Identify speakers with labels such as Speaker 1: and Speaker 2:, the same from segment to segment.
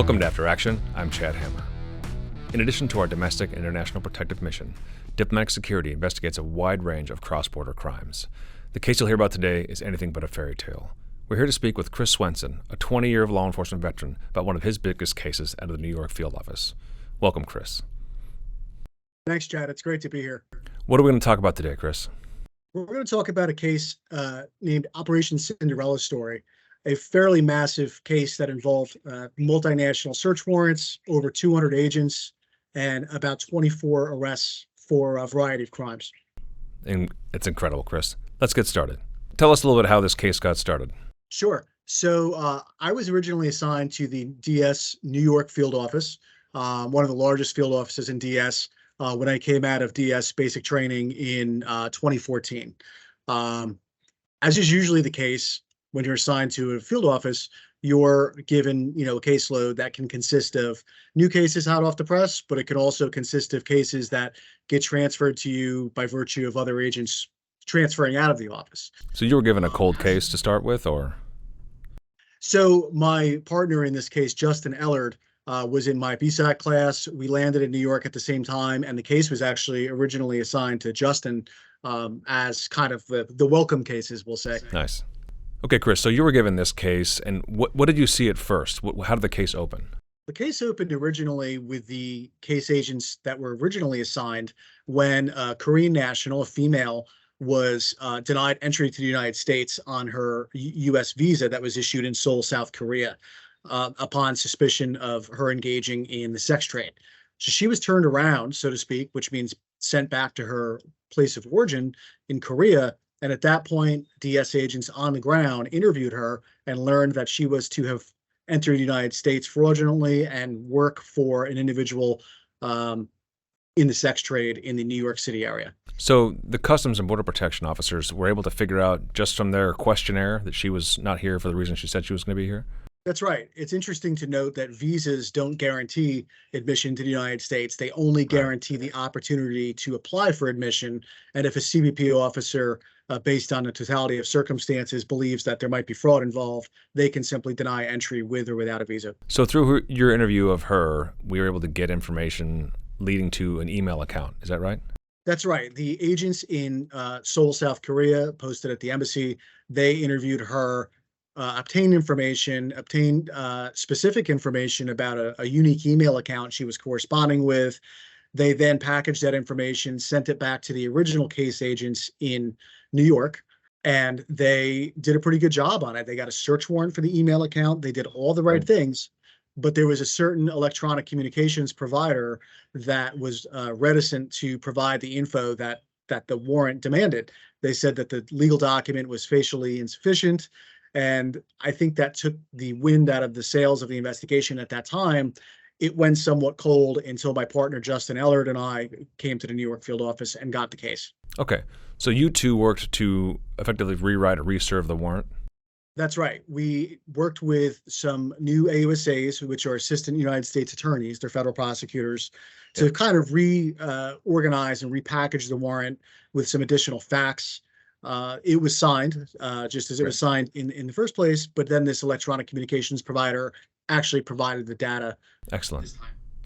Speaker 1: Welcome to After Action. I'm Chad Hammer. In addition to our domestic and international protective mission, Diplomatic Security investigates a wide range of cross-border crimes. The case you'll hear about today is anything but a fairy tale. We're here to speak with Chris Swenson, a 20-year law enforcement veteran, about one of his biggest cases out of the New York field office. Welcome, Chris.
Speaker 2: Thanks, Chad. It's great to be here.
Speaker 1: What are we going to talk about today, Chris?
Speaker 2: We're going to talk about a case named Operation Cinderella Story, a fairly massive case that involved multinational search warrants, over 200 agents, and about 24 arrests for a variety of crimes.
Speaker 1: And it's incredible, Chris. Let's get started. Tell us a little bit how this case got started.
Speaker 2: Sure. So I was originally assigned to the DS New York field office, one of the largest field offices in DS, when I came out of DS basic training in 2014. As is usually the case, when you're assigned to a field office, you're given, a caseload that can consist of new cases hot off the press, but it can also consist of cases that get transferred to you by virtue of other agents transferring out of the office.
Speaker 1: So you were given a cold case to start with, or?
Speaker 2: So my partner in this case, Justin Ellard, was in my BSAC class. We landed in New York at the same time, and the case was actually originally assigned to Justin as kind of the welcome cases, we'll say.
Speaker 1: Nice. Okay, Chris, so you were given this case, and what did you see at first? How did the case open?
Speaker 2: The case opened originally with the case agents that were originally assigned when a Korean national, a female, was denied entry to the United States on her U.S. visa that was issued in Seoul, South Korea, upon suspicion of her engaging in the sex trade. So she was turned around, so to speak, which means sent back to her place of origin in Korea. And at that point, DS agents on the ground interviewed her and learned that she was to have entered the United States fraudulently and work for an individual in the sex trade in the New York City area.
Speaker 1: So the Customs and Border Protection officers were able to figure out just from their questionnaire that she was not here for the reason she said she was going to be here?
Speaker 2: That's right. It's interesting to note that visas don't guarantee admission to the United States. They only guarantee the opportunity to apply for admission. And if a CBP officer, based on the totality of circumstances, believes that there might be fraud involved, they can simply deny entry with or without a visa.
Speaker 1: So through your interview of her, we were able to get information leading to an email account. Is that right?
Speaker 2: That's right. The agents in Seoul, South Korea, posted at the embassy, they interviewed her, obtained specific information about a unique email account she was corresponding with. They then packaged that information, sent it back to the original case agents in New York, and they did a pretty good job on it. They got a search warrant for the email account. They did all the right things, but there was a certain electronic communications provider that was reticent to provide the info that the warrant demanded. They said that the legal document was facially insufficient. And I think that took the wind out of the sails of the investigation at that time. It went somewhat cold until my partner, Justin Ellard, and I came to the New York field office and got the case.
Speaker 1: Okay. So you two worked to effectively rewrite or reserve the warrant?
Speaker 2: That's right. We worked with some new AUSAs, which are assistant United States attorneys, they're federal prosecutors, to kind of reorganize and repackage the warrant with some additional facts. It was signed just as it was signed in the first place, but then this electronic communications provider actually provided the data.
Speaker 1: Excellent.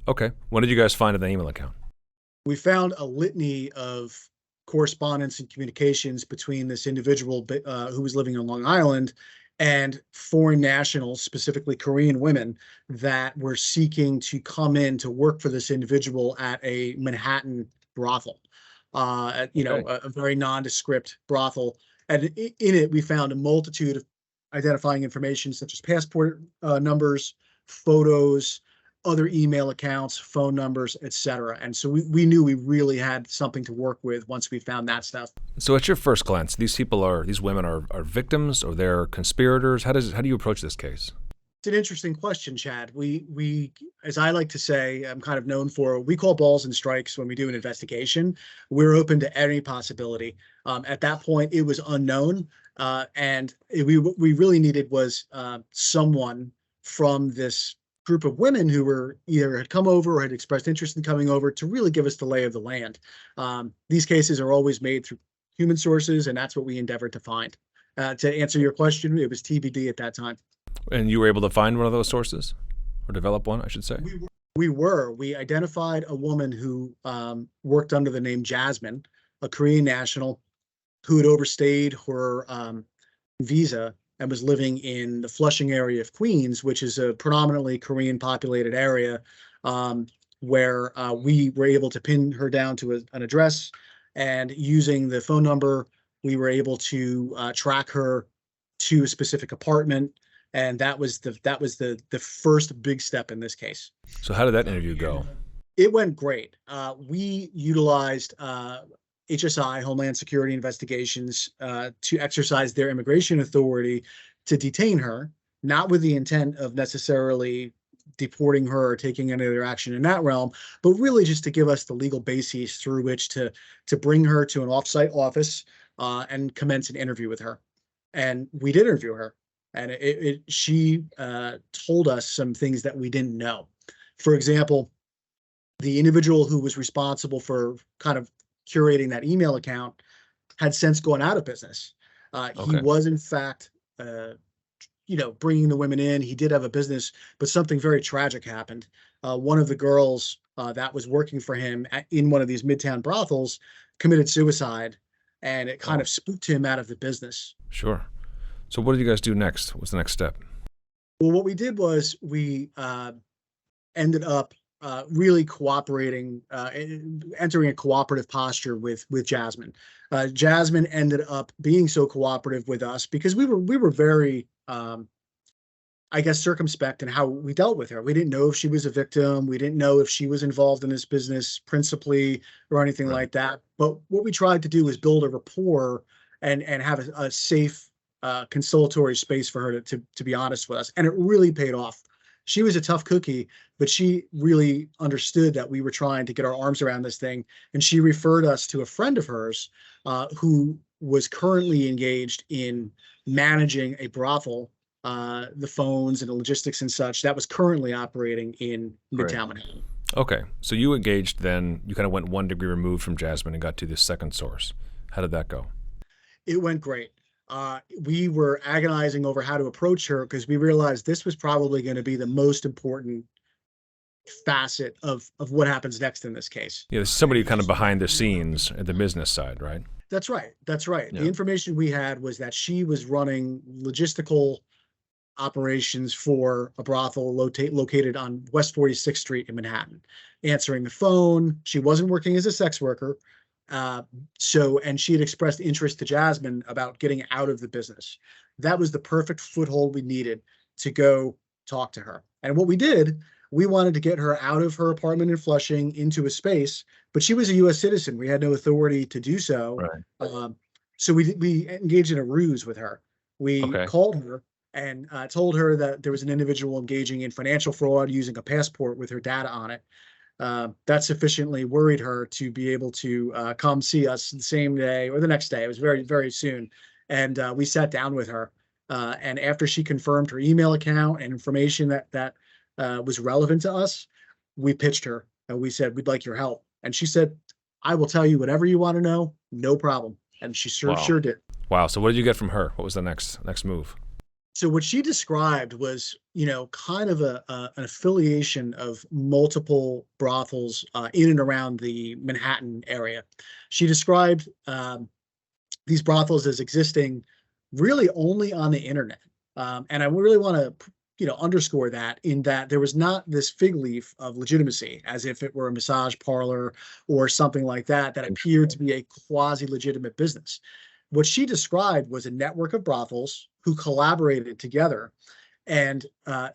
Speaker 1: Okay. What did you guys find in the email account?
Speaker 2: We found a litany of correspondence and communications between this individual who was living on Long Island and foreign nationals, specifically Korean women, that were seeking to come in to work for this individual at a Manhattan brothel. A very nondescript brothel. And in it, we found a multitude of identifying information such as passport numbers, photos, other email accounts, phone numbers, etc. And so we knew we really had something to work with once we found that stuff.
Speaker 1: So at your first glance, these women are victims, or they're conspirators? How do you approach this case?
Speaker 2: It's an interesting question, Chad. We, as I like to say, I'm kind of known for, we call balls and strikes when we do an investigation. We're open to any possibility. At that point, it was unknown, and we really needed was someone from this group of women who were either had come over or had expressed interest in coming over to really give us the lay of the land. These cases are always made through human sources, and that's what we endeavored to find. To answer your question, it was TBD at that time.
Speaker 1: And you were able to find one of those sources? or develop one, I should say?
Speaker 2: We identified a woman who worked under the name Jasmine, a Korean national who had overstayed her visa and was living in the Flushing area of Queens, which is a predominantly Korean populated area, where we were able to pin her down to an address, and using the phone number, we were able to track her to a specific apartment. And that was the first big step in this case.
Speaker 1: So how did that interview go?
Speaker 2: It went great. We utilized HSI, Homeland Security Investigations, to exercise their immigration authority to detain her, not with the intent of necessarily deporting her or taking any other action in that realm, but really just to give us the legal basis through which to bring her to an offsite office and commence an interview with her. And we did interview her, and she told us some things that we didn't know. For example, the individual who was responsible for kind of curating that email account had since gone out of business. He was, in fact, bringing the women in. He did have a business, but something very tragic happened. One of the girls that was working for him in one of these midtown brothels committed suicide, and it kind of spooked him out of the business.
Speaker 1: Sure. So what did you guys do next? What was the next step?
Speaker 2: Well, what we did was we ended up really cooperating, entering a cooperative posture with Jasmine. Jasmine ended up being so cooperative with us because we were very, I guess, circumspect in how we dealt with her. We didn't know if she was a victim. We didn't know if she was involved in this business principally or anything like that. But what we tried to do was build a rapport and have a safe conciliatory space for her to be honest with us. And it really paid off. She was a tough cookie, but she really understood that we were trying to get our arms around this thing. And she referred us to a friend of hers who was currently engaged in managing a brothel, the phones and the logistics and such, that was currently operating in Midtown Manhattan.
Speaker 1: Okay. So you engaged then, you kind of went 1 degree removed from Jasmine and got to this second source. How did that go?
Speaker 2: It went great. We were agonizing over how to approach her because we realized this was probably going to be the most important facet of what happens next in this case.
Speaker 1: Yeah, there's somebody kind of behind the scenes at the business side, right?
Speaker 2: That's right. That's right.
Speaker 1: Yeah.
Speaker 2: The information we had was that she was running logistical operations for a brothel located on West 46th Street in Manhattan, answering the phone. She wasn't working as a sex worker. And she had expressed interest to Jasmine about getting out of the business. That was the perfect foothold we needed to go talk to her. And what we did, we wanted to get her out of her apartment in Flushing into a space, but she was a U.S. citizen. We had no authority to do so.
Speaker 1: Right.
Speaker 2: So we engaged in a ruse with her. We called her and told her that there was an individual engaging in financial fraud using a passport with her data on it. That sufficiently worried her to be able to come see us the same day or the next day. It was very, very soon. And we sat down with her. And after she confirmed her email account and information that was relevant to us, we pitched her and we said, "We'd like your help." And she said, "I will tell you whatever you want to know. No problem." And she sure did.
Speaker 1: Wow. So what did you get from her? What was the next move?
Speaker 2: So what she described was, kind of an affiliation of multiple brothels in and around the Manhattan area. She described these brothels as existing really only on the internet. And I really want to, underscore that in that there was not this fig leaf of legitimacy, as if it were a massage parlor or something like that appeared to be a quasi-legitimate business. What she described was a network of brothels who collaborated together and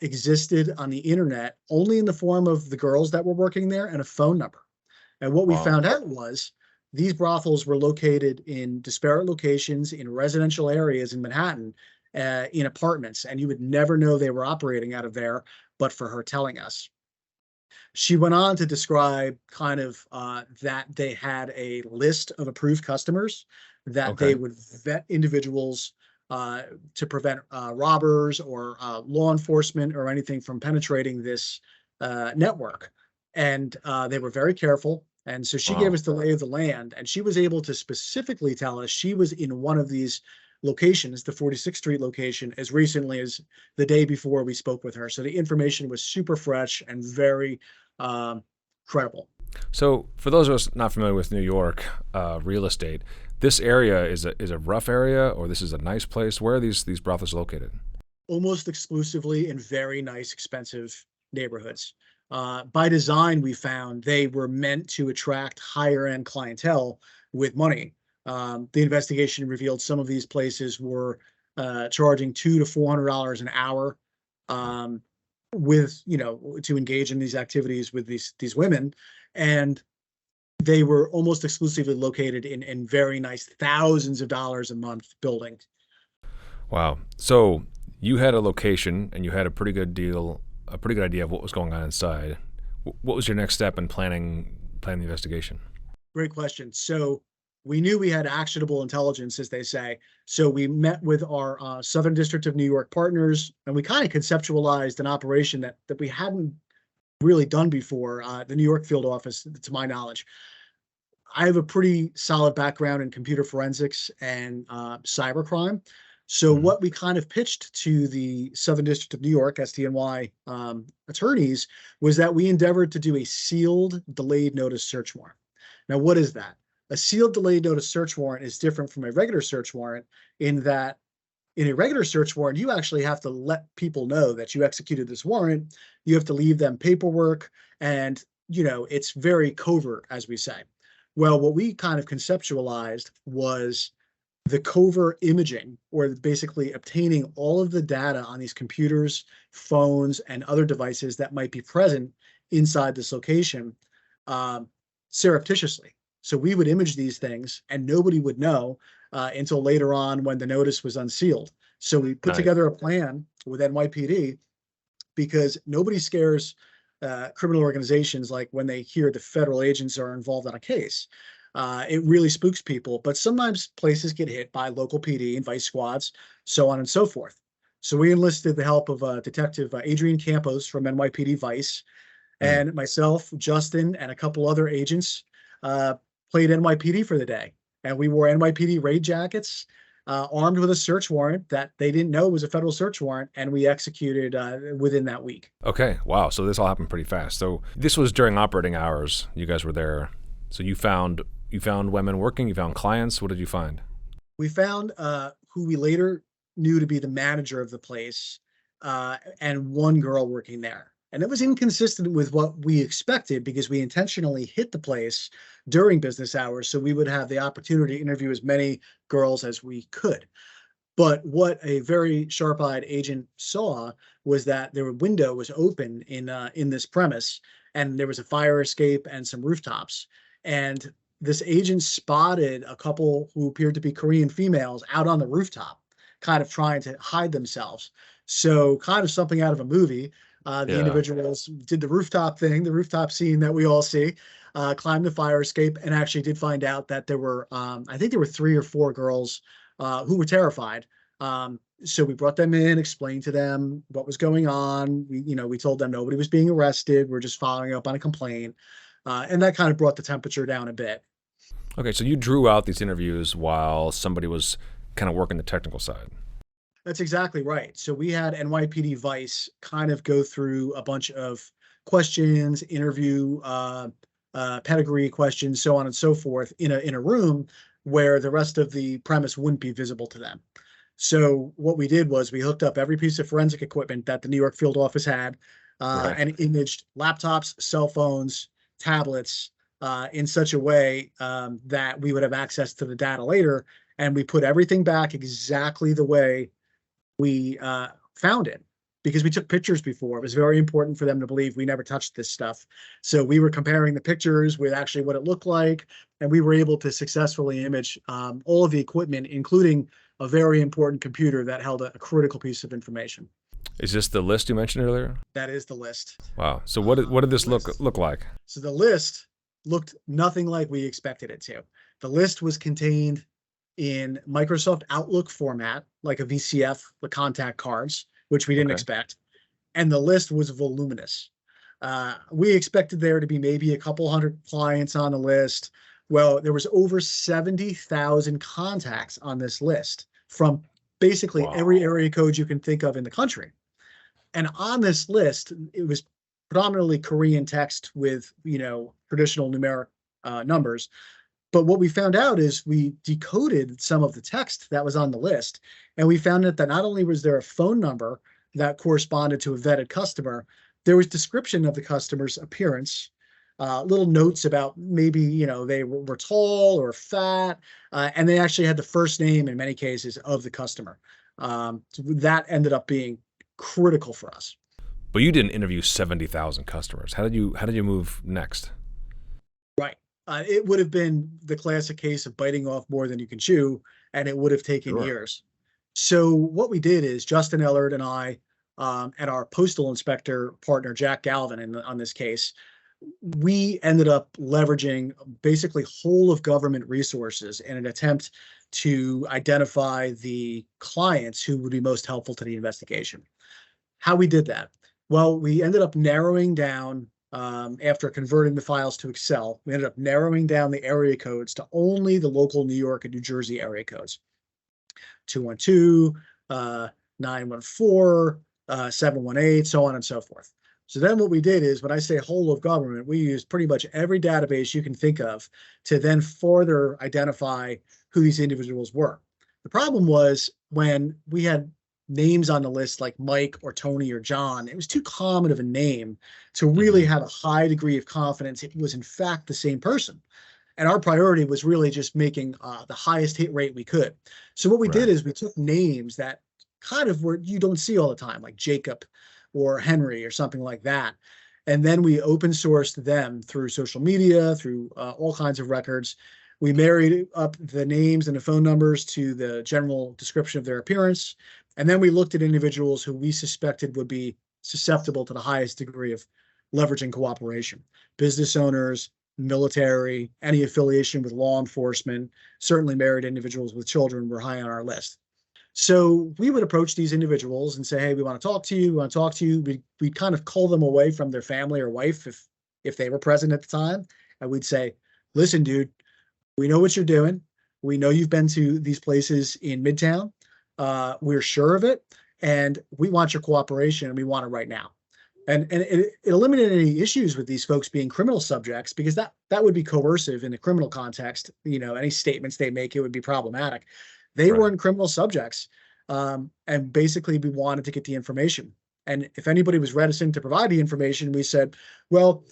Speaker 2: existed on the internet only in the form of the girls that were working there and a phone number. And what we found out was these brothels were located in disparate locations in residential areas in Manhattan, in apartments, and you would never know they were operating out of there but for her telling us. She went on to describe kind of that they had a list of approved customers, that they would vet individuals to prevent robbers or law enforcement or anything from penetrating this network. And they were very careful. And so she gave us the lay of the land, and she was able to specifically tell us she was in one of these location is the 46th Street location as recently as the day before we spoke with her. So the information was super fresh and very credible.
Speaker 1: So, for those of us not familiar with New York real estate, this area is a rough area, or this is a nice place. Where are these brothels located?
Speaker 2: Almost exclusively in very nice, expensive neighborhoods. By design, we found they were meant to attract higher end clientele with money. The investigation revealed some of these places were charging $200 to $400 an hour with, to engage in these activities with these women. And they were almost exclusively located in very nice thousands of dollars a month buildings.
Speaker 1: Wow. So you had a location and you had a pretty good idea of what was going on inside. What was your next step in planning the investigation?
Speaker 2: Great question. So we knew we had actionable intelligence, as they say. So we met with our Southern District of New York partners, and we kind of conceptualized an operation that we hadn't really done before, the New York field office, to my knowledge. I have a pretty solid background in computer forensics and cybercrime. So what we kind of pitched to the Southern District of New York, SDNY attorneys, was that we endeavored to do a sealed delayed notice search warrant. Now, what is that? A sealed delayed notice search warrant is different from a regular search warrant in that in a regular search warrant, you actually have to let people know that you executed this warrant. You have to leave them paperwork, and it's very covert, as we say. Well, what we kind of conceptualized was the covert imaging, or basically obtaining all of the data on these computers, phones, and other devices that might be present inside this location surreptitiously. So we would image these things and nobody would know until later on when the notice was unsealed. So we put together a plan with NYPD because nobody scares criminal organizations like when they hear the federal agents are involved in a case. It really spooks people, but sometimes places get hit by local PD and vice squads, so on and so forth. So we enlisted the help of Detective Adrian Campos from NYPD Vice, and myself, Justin, and a couple other agents played NYPD for the day. And we wore NYPD raid jackets, armed with a search warrant that they didn't know was a federal search warrant, and we executed within that week.
Speaker 1: Okay, wow. So this all happened pretty fast. So this was during operating hours. You guys were there. So you found women working. You found clients. What did you find?
Speaker 2: We found who we later knew to be the manager of the place, and one girl working there. And it was inconsistent with what we expected because we intentionally hit the place during business hours so we would have the opportunity to interview as many girls as we could. But what a very sharp-eyed agent saw was that their window was open in this premise, and there was a fire escape and some rooftops. And this agent spotted a couple who appeared to be Korean females out on the rooftop, kind of trying to hide themselves. So kind of something out of a movie. The individuals did the rooftop thing, the rooftop scene that we all see, climbed the fire escape, and actually did find out that there were, I think there were 3 or 4 girls who were terrified. So we brought them in, explained to them what was going on. We told them nobody was being arrested. We're just following up on a complaint. And that kind of brought the temperature down a bit.
Speaker 1: Okay, so you drew out these interviews while somebody was kind of working the technical side.
Speaker 2: That's exactly right. So we had NYPD Vice kind of go through a bunch of questions, interview, pedigree questions, so on and so forth in a room where the rest of the premise wouldn't be visible to them. So what we did was we hooked up every piece of forensic equipment that the New York field office had, and imaged laptops, cell phones, tablets in such a way that we would have access to the data later. And we put everything back exactly the way we found it, because we took pictures before. It was very important for them to believe we never touched this stuff. So we were comparing the pictures with actually what it looked like, and we were able to successfully image all of the equipment, including a very important computer that held a critical piece of information.
Speaker 1: Is this the list you mentioned earlier?
Speaker 2: That is the list.
Speaker 1: Wow. So what did this look like? So
Speaker 2: the list looked nothing like we expected it to. The list was contained in Microsoft Outlook format, like a VCF, the contact cards, which we didn't expect. And the list was voluminous. We expected there to be maybe a couple hundred clients on the list. Well, there was over 70,000 contacts on this list from basically every
Speaker 1: Wow.
Speaker 2: area code you can think of in the country. And on this list, it was predominantly Korean text with, traditional numeric numbers. But what we found out is we decoded some of the text that was on the list, and we found out that not only was there a phone number that corresponded to a vetted customer, there was description of the customer's appearance, little notes about maybe, they were tall or fat, and they actually had the first name in many cases of the customer. So that ended up being critical for us.
Speaker 1: But you didn't interview 70,000 customers. How did you move next?
Speaker 2: Right. It would have been the classic case of biting off more than you can chew, and it would have taken
Speaker 1: Sure.
Speaker 2: years. So what we did is Justin Ellard and I, and our postal inspector partner, Jack Galvin, on this case, we ended up leveraging basically whole of government resources in an attempt to identify the clients who would be most helpful to the investigation. How we did that? Well, we ended up narrowing down, after converting the files to Excel, we ended up narrowing down the area codes to only the local New York and New Jersey area codes: 212, 914, 718, so on and so forth. So then what we did is, when I say whole of government, we used pretty much every database you can think of to then further identify who these individuals were. The problem was, when we had names on the list like Mike or Tony or John, it was too common of a name to really
Speaker 1: Mhm.
Speaker 2: have a high degree of confidence it was in fact the same person. And our priority was really just making the highest hit rate we could. So what we did
Speaker 1: Right.
Speaker 2: is we took names that kind of were you don't see all the time, like Jacob or Henry or something like that. And then we open sourced them through social media, through all kinds of records. We married up the names and the phone numbers to the general description of their appearance. And then we looked at individuals who we suspected would be susceptible to the highest degree of leveraging cooperation: business owners, military, any affiliation with law enforcement, certainly married individuals with children were high on our list. So we would approach these individuals and say, "Hey, we want to talk to you. We want to talk to you." We'd kind of call them away from their family or wife if they were present at the time, and we'd say, "Listen, dude, we know what you're doing. We know you've been to these places in Midtown. We're sure of it, and we want your cooperation, and we want it right now." And it eliminated any issues with these folks being criminal subjects, because that would be coercive in a criminal context. Any statements they make, it would be problematic. They
Speaker 1: Right.
Speaker 2: weren't criminal subjects, and basically we wanted to get the information. And if anybody was reticent to provide the information, we said, "Well,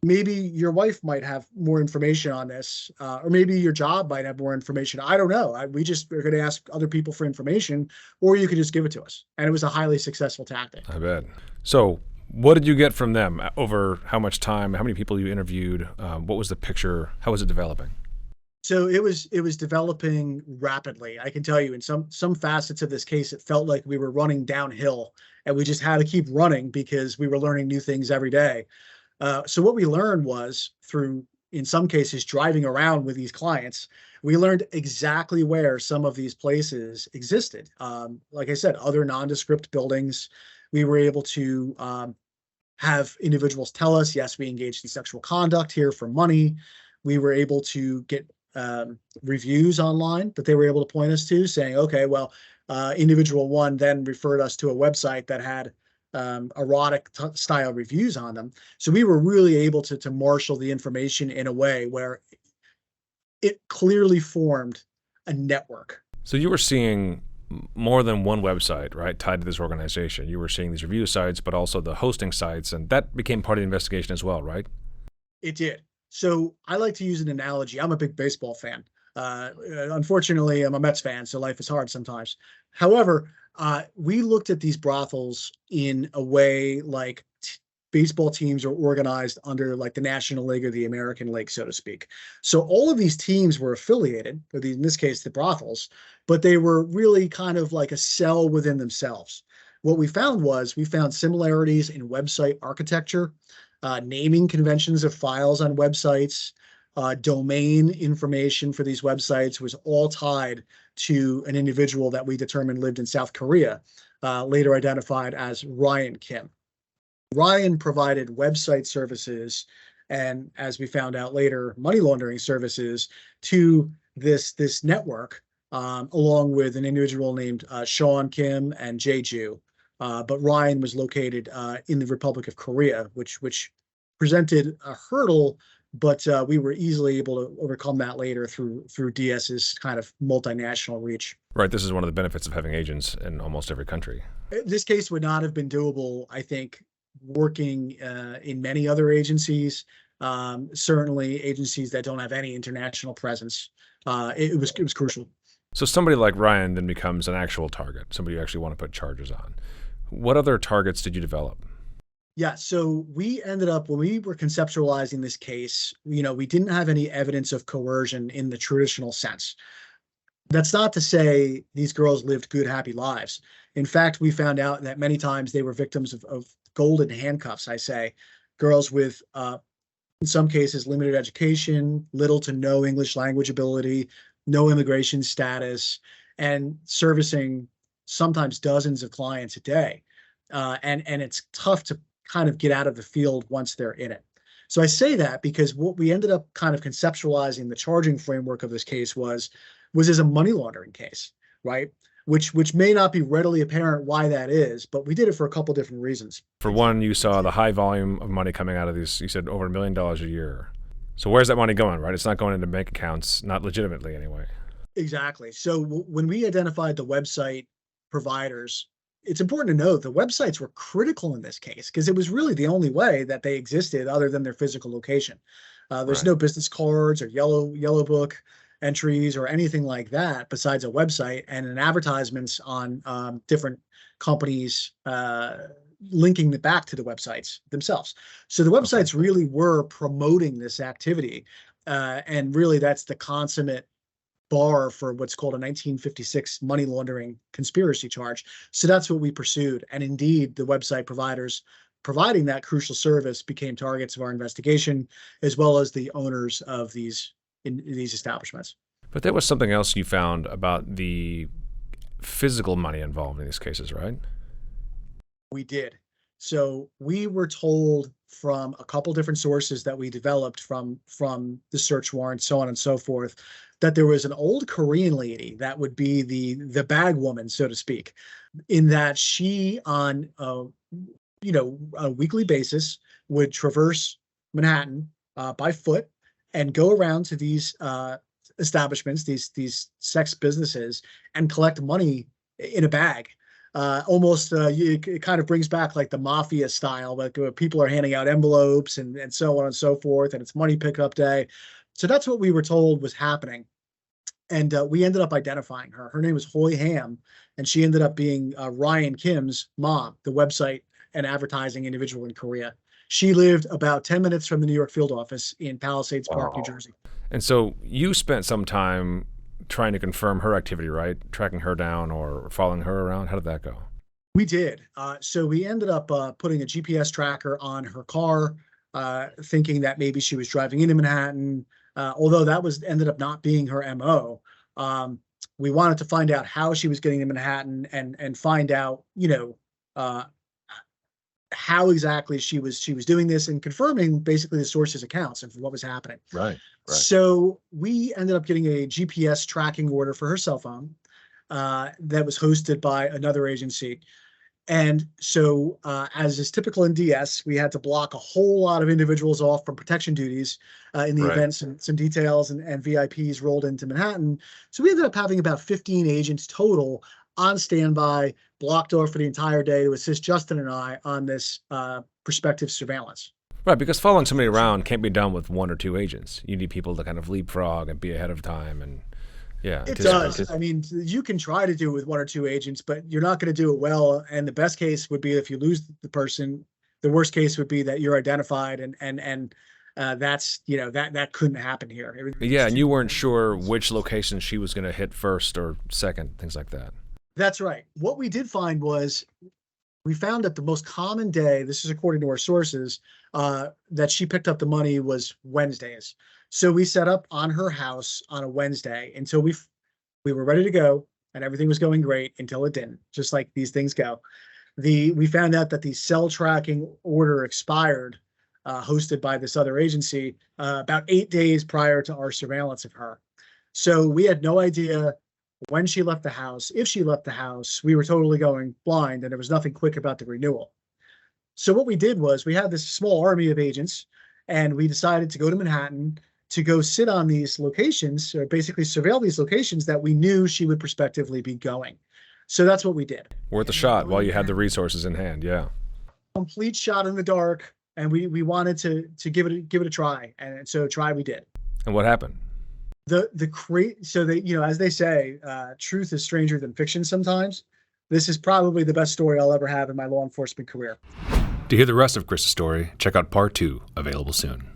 Speaker 2: maybe your wife might have more information on this, or maybe your job might have more information. I don't know. We just are going to ask other people for information, or you could just give it to us." And it was a highly successful tactic.
Speaker 1: I bet. So, what did you get from them over how much time? How many people you interviewed? What was the picture? How was it developing?
Speaker 2: So it was developing rapidly. I can tell you, in some facets of this case, it felt like we were running downhill, and we just had to keep running because we were learning new things every day. So what we learned was, through, in some cases, driving around with these clients, we learned exactly where some of these places existed. Like I said, other nondescript buildings. We were able to have individuals tell us, "Yes, we engaged in sexual conduct here for money." We were able to get reviews online that they were able to point us to, saying, "Okay, well, individual one then referred us to a website that had erotic style reviews on them." So we were really able to marshal the information in a way where it clearly formed a network.
Speaker 1: So you were seeing more than one website, right, tied to this organization. You were seeing these review sites, but also the hosting sites, and that became part of the investigation as well, right?
Speaker 2: It did. So I like to use an analogy. I'm a big baseball fan. Unfortunately, I'm a Mets fan, so life is hard sometimes. However, we looked at these brothels in a way like baseball teams are organized under, like, the National League or the American League, so to speak. So all of these teams were affiliated, or in this case, the brothels, but they were really kind of like a cell within themselves. What we found was we found similarities in website architecture, naming conventions of files on websites, domain information for these websites was all tied to an individual that we determined lived in South Korea, later identified as Ryan Kim. Ryan provided website services, and, as we found out later, money laundering services to this network, along with an individual named Sean Kim and Jeju. But Ryan was located in the Republic of Korea, which presented a hurdle, but we were easily able to overcome that later through DS's kind of multinational reach.
Speaker 1: Right. This is one of the benefits of having agents in almost every country.
Speaker 2: This case would not have been doable, I think, working in many other agencies, certainly agencies that don't have any international presence. It was crucial.
Speaker 1: So somebody like Ryan then becomes an actual target, somebody you actually want to put charges on. What other targets did you develop?
Speaker 2: Yeah, so we ended up, when we were conceptualizing this case, we didn't have any evidence of coercion in the traditional sense. That's not to say these girls lived good, happy lives. In fact, we found out that many times they were victims of golden handcuffs, I say. Girls with, in some cases, limited education, little to no English language ability, no immigration status, and servicing sometimes dozens of clients a day. And it's tough to kind of get out of the field once they're in it. So I say that because what we ended up kind of conceptualizing the charging framework of this case was as a money laundering case, right? Which may not be readily apparent why that is, but we did it for a couple different reasons.
Speaker 1: For one, you saw the high volume of money coming out of these, you said over $1 million a year. So where's that money going, right? It's not going into bank accounts, not legitimately anyway.
Speaker 2: Exactly. So when we identified the website providers, it's important to note the websites were critical in this case because it was really the only way that they existed other than their physical location. There's
Speaker 1: Right.
Speaker 2: no business cards or yellow book entries or anything like that besides a website and an advertisements on different companies linking it back to the websites themselves. So the websites really were promoting this activity. And really that's the consummate bar for what's called a 1956 money laundering conspiracy charge. So that's what we pursued. And indeed, the website providers providing that crucial service became targets of our investigation, as well as the owners of these establishments.
Speaker 1: But there was something else you found about the physical money involved in these cases, right?
Speaker 2: We did. So we were told from a couple different sources that we developed from the search warrant, so on and so forth, that there was an old Korean lady that would be the bag woman, so to speak, in that she on a weekly basis would traverse Manhattan by foot and go around to these establishments, these sex businesses, and collect money in a bag. Almost it kind of brings back like the mafia style, like people are handing out envelopes and so on and so forth, and it's money pickup day. So that's what we were told was happening. And we ended up identifying her. Her name was Hoi Ham, and she ended up being Ryan Kim's mom, the website and advertising individual in Korea. She lived about 10 minutes from the New York field office in Palisades Park, New Jersey.
Speaker 1: And so you spent some time trying to confirm her activity, right? Tracking her down or following her around? How did that go?
Speaker 2: We did. So we ended up putting a GPS tracker on her car, thinking that maybe she was driving into Manhattan, although that ended up not being her MO. We wanted to find out how she was getting to Manhattan and find out, how exactly she was doing this and confirming basically the source's accounts of what was happening.
Speaker 1: Right.
Speaker 2: So we ended up getting a GPS tracking order for her cell phone that was hosted by another agency. And so, as is typical in DS, we had to block a whole lot of individuals off from protection duties in the event some details and VIPs rolled into Manhattan. So we ended up having about 15 agents total on standby, blocked off for the entire day to assist Justin and I on this prospective surveillance.
Speaker 1: Right, because following somebody around can't be done with one or two agents. You need people to kind of leapfrog and be ahead of time, and
Speaker 2: it does. I mean, you can try to do it with one or two agents, but you're not going to do it well. And the best case would be if you lose the person. The worst case would be that you're identified, and that's that couldn't happen here.
Speaker 1: And you weren't sure which location she was going to hit first or second, things like that.
Speaker 2: That's right. What we did find was we found that the most common day, this is according to our sources, that she picked up the money was Wednesdays. So we set up on her house on a Wednesday until we were ready to go, and everything was going great until it didn't, just like these things go. We found out that the cell tracking order expired, hosted by this other agency, about 8 days prior to our surveillance of her. So we had no idea when she left the house, if she left the house. We were totally going blind, and there was nothing quick about the renewal. So what we did was we had this small army of agents, and we decided to go to Manhattan to go sit on these locations, or basically surveil these locations that we knew she would prospectively be going. So that's what we did.
Speaker 1: Worth a shot while you had the resources in hand, yeah.
Speaker 2: Complete shot in the dark, and we wanted to give it a try, and so try we did.
Speaker 1: And what happened?
Speaker 2: So they, as they say, truth is stranger than fiction sometimes. This is probably the best story I'll ever have in my law enforcement career.
Speaker 1: To hear the rest of Chris's story, check out part 2, available soon.